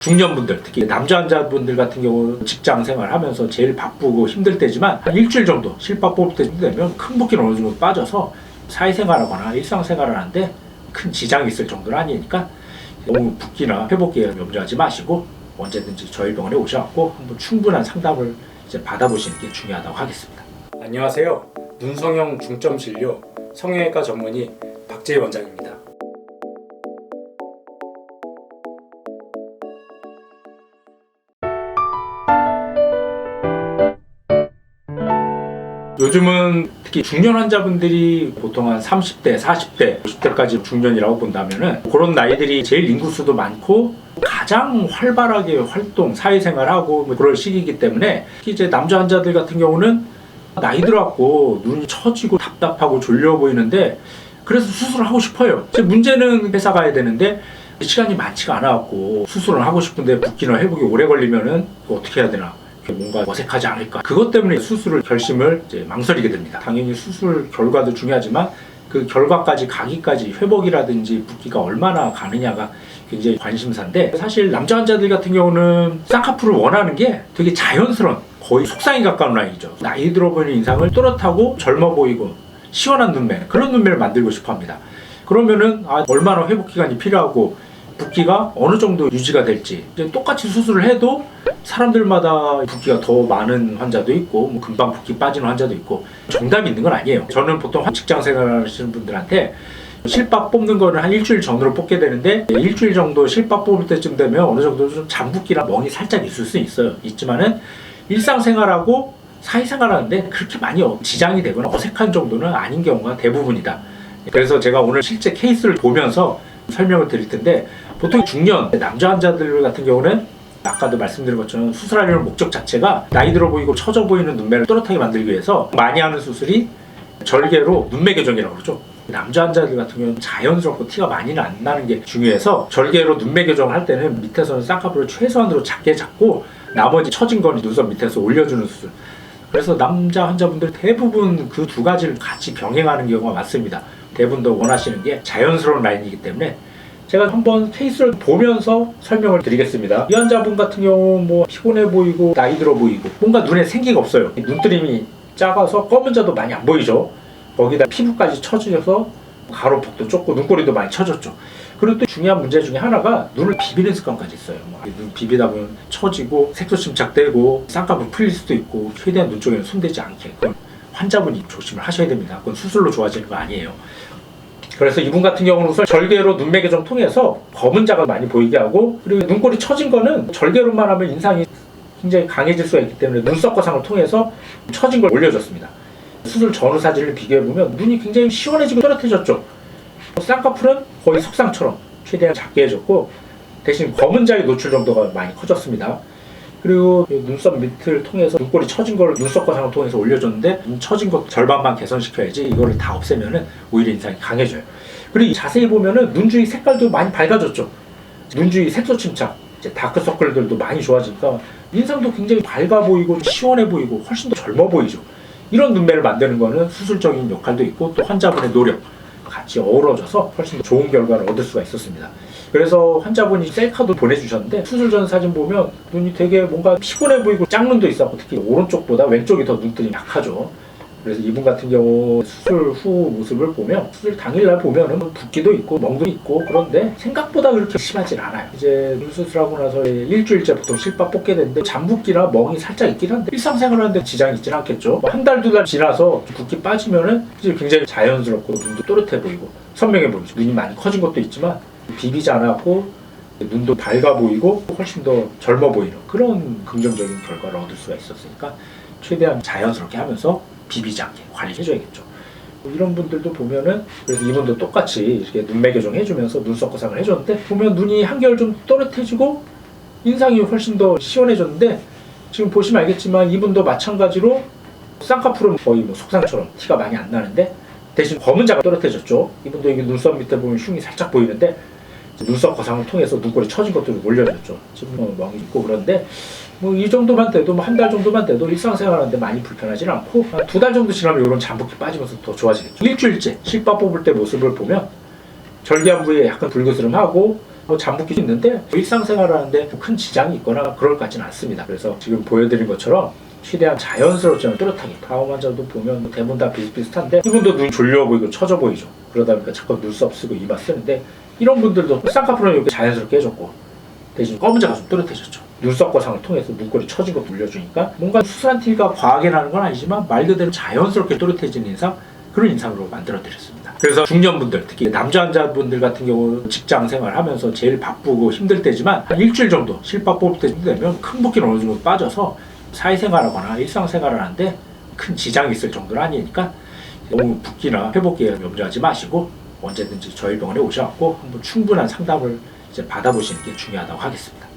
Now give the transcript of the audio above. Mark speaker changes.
Speaker 1: 중년분들, 특히 남자 환자분들 같은 경우 직장 생활하면서 제일 바쁘고 힘들 때지만 한 일주일 정도 실밥 뽑을 때쯤 되면 큰 붓기는 어느 정도 빠져서 사회생활하거나 일상생활을 하는데 큰 지장이 있을 정도는 아니니까 너무 붓기나 회복기에 염려하지 마시고 언제든지 저희 병원에 오셔서 한번 충분한 상담을 이제 받아보시는 게 중요하다고 하겠습니다.
Speaker 2: 안녕하세요. 눈성형 중점 진료 성형외과 전문의 박재희 원장입니다.
Speaker 1: 요즘은 특히 중년 환자분들이 보통 한 30대, 40대, 50대까지 중년이라고 본다면은 그런 나이들이 제일 인구수도 많고 가장 활발하게 활동, 사회생활하고 그럴 시기이기 때문에 특히 이제 남자 환자들 같은 경우는 나이 들어갖고 눈이 처지고 답답하고 졸려 보이는데 그래서 수술을 하고 싶어요. 이제 문제는 회사 가야 되는데 시간이 많지가 않아갖고 수술을 하고 싶은데 붓기나 회복이 오래 걸리면은 어떻게 해야 되나? 뭔가 어색하지 않을까. 그것 때문에 수술을 결심을 이제 망설이게 됩니다. 당연히 수술 결과도 중요하지만 그 결과까지 가기까지 회복이라든지 붓기가 얼마나 가느냐가 굉장히 관심사인데 사실 남자 환자들 같은 경우는 쌍꺼풀을 원하는 게 되게 자연스러운 거의 속상에 가까운 라인이죠. 나이 들어 보이는 인상을 또렷하고 젊어 보이고 시원한 눈매, 그런 눈매를 만들고 싶어 합니다. 그러면은 얼마나 회복 기간이 필요하고 붓기가 어느 정도 유지가 될지, 이제 똑같이 수술을 해도 사람들마다 붓기가 더 많은 환자도 있고 뭐 금방 붓기 빠지는 환자도 있고 정답이 있는 건 아니에요. 저는 보통 직장 생활하시는 분들한테 실밥 뽑는 거는 한 일주일 전으로 뽑게 되는데 일주일 정도 실밥 뽑을 때쯤 되면 어느 정도 좀 잠붓기나 멍이 살짝 있을 수 있지만은 일상생활하고 사회생활하는데 그렇게 많이 지장이 되거나 어색한 정도는 아닌 경우가 대부분이다. 그래서 제가 오늘 실제 케이스를 보면서 설명을 드릴 텐데, 보통 중년 남자 환자들 같은 경우는 아까도 말씀드린 것처럼 수술하려는 목적 자체가 나이 들어 보이고 처져 보이는 눈매를 또렷하게 만들기 위해서 많이 하는 수술이 절개로 눈매 교정이라고 그러죠. 남자 환자들 같은 경우는 자연스럽고 티가 많이는 안 나는 게 중요해서 절개로 눈매 교정을 할 때는 밑에서는 쌍꺼풀을 최소한으로 작게 잡고 나머지 처진 거는 눈썹 밑에서 올려주는 수술. 그래서 남자 환자분들 대부분 그 두 가지를 같이 병행하는 경우가 많습니다. 대부분 더 원하시는 게 자연스러운 라인이기 때문에 제가 한번 케이스를 보면서 설명을 드리겠습니다. 이 환자분 같은 경우 뭐 피곤해 보이고 나이 들어 보이고 뭔가 눈에 생기가 없어요. 눈뜨림이 작아서 검은 자도 많이 안 보이죠. 거기다 피부까지 처져서 가로폭도 좁고 눈꼬리도 많이 처졌죠. 그리고 또 중요한 문제 중에 하나가 눈을 비비는 습관까지 있어요. 눈 비비다 보면 처지고 색소 침착되고 쌍꺼풀 풀릴 수도 있고 최대한 눈 쪽에는 손대지 않게. 그건 환자분이 조심을 하셔야 됩니다. 그건 수술로 좋아지는 거 아니에요. 그래서 이분 같은 경우는 우선 절개로 눈매 교정 통해서 검은 자가 많이 보이게 하고, 그리고 눈꼬리 처진 거는 절개로만 하면 인상이 굉장히 강해질 수가 있기 때문에 눈썹 거상을 통해서 처진 걸 올려줬습니다. 수술 전후 사진을 비교해보면 눈이 굉장히 시원해지고 또렷해졌죠. 쌍꺼풀은 거의 석상처럼 최대한 작게 해줬고 대신 검은 자의 노출 정도가 많이 커졌습니다. 그리고 눈썹 밑을 통해서 눈꼬리 처진 걸 눈썹 거상을 통해서 올려줬는데 눈 처진 것 절반만 개선시켜야지 이거를 다 없애면은 오히려 인상이 강해져요. 그리고 자세히 보면은 눈 주위 색깔도 많이 밝아졌죠. 눈 주위 색소 침착, 이제 다크서클들도 많이 좋아지니까 인상도 굉장히 밝아 보이고 시원해 보이고 훨씬 더 젊어 보이죠. 이런 눈매를 만드는 거는 수술적인 역할도 있고 또 환자분의 노력 같이 어우러져서 훨씬 더 좋은 결과를 얻을 수가 있었습니다. 그래서 환자분이 셀카도 보내주셨는데 수술 전 사진 보면 눈이 되게 뭔가 피곤해 보이고 짝눈도 있었고 특히 오른쪽보다 왼쪽이 더 눈뜨림이 약하죠. 그래서 이분 같은 경우 수술 후 모습을 보면 수술 당일날 보면은 붓기도 있고 멍도 있고 그런데 생각보다 그렇게 심하진 않아요. 이제 눈 수술하고 나서 일주일째 보통 실밥 뽑게 되는데 잠붓기나 멍이 살짝 있긴 한데 일상생활하는데 지장이 있진 않겠죠. 한 달, 두 달 지나서 붓기 빠지면은 이제 굉장히 자연스럽고 눈도 또렷해 보이고 선명해 보이죠. 눈이 많이 커진 것도 있지만 비비지 않았고 눈도 밝아 보이고 훨씬 더 젊어 보이는 그런 긍정적인 결과를 얻을 수가 있었으니까 최대한 자연스럽게 하면서 비비지 않게 관리해줘야겠죠. 이런 분들도 보면은 그래서 이분도 똑같이 이렇게 눈매 교정 해주면서 눈썹 거상을 해줬는데 보면 눈이 한결 좀 또렷해지고 인상이 훨씬 더 시원해졌는데 지금 보시면 알겠지만 이분도 마찬가지로 쌍꺼풀은 거의 뭐 속상처럼 티가 많이 안 나는데 대신 검은 자가 또렷해졌죠. 이분도 이게 눈썹 밑에 보면 흉이 살짝 보이는데 눈썹 거상을 통해서 눈꼬리 처진 것들을 올려줬죠. 지금 멍이 있고 그런데 뭐 이 정도만 돼도 뭐 한 달 정도만 돼도 일상생활하는데 많이 불편하진 않고 한 두 달 정도 지나면 이런 잠붓기 빠지면서 더 좋아지겠죠. 일주일째 실밥 뽑을 때 모습을 보면 절개한 부위에 약간 불그스름하고 잠복기도 있는데 일상생활을 하는데 큰 지장이 있거나 그럴 것 같지는 않습니다. 그래서 지금 보여드린 것처럼 최대한 자연스럽지만 뚜렷하게 다음 환자도 보면 대부분 다 비슷비슷한데 이분도 눈이 졸려 보이고 처져 보이죠. 그러다 보니까 자꾸 눈썹 쓰고 이마 쓰는데 이런 분들도 쌍꺼풀은 이렇게 자연스럽게 해줬고 대신 검은자가 좀 뚜렷해졌죠. 눈썹 거상을 통해서 눈꼬리 처진 거 눌려주니까 뭔가 수술한 티가 과하게 나는 건 아니지만 말 그대로 자연스럽게 뚜렷해지는 인상, 그런 인상으로 만들어 드렸습니다. 그래서 중년분들, 특히 남자 환자분들 같은 경우 직장 생활하면서 제일 바쁘고 힘들 때지만 한 일주일 정도 실밥 뽑을 때 되면 큰 붓기는 어느 정도 빠져서 사회생활하거나 일상생활을 하는데 큰 지장이 있을 정도는 아니니까 너무 붓기나 회복기에 염려하지 마시고 언제든지 저희 병원에 오셔서 한번 충분한 상담을 이제 받아보시는 게 중요하다고 하겠습니다.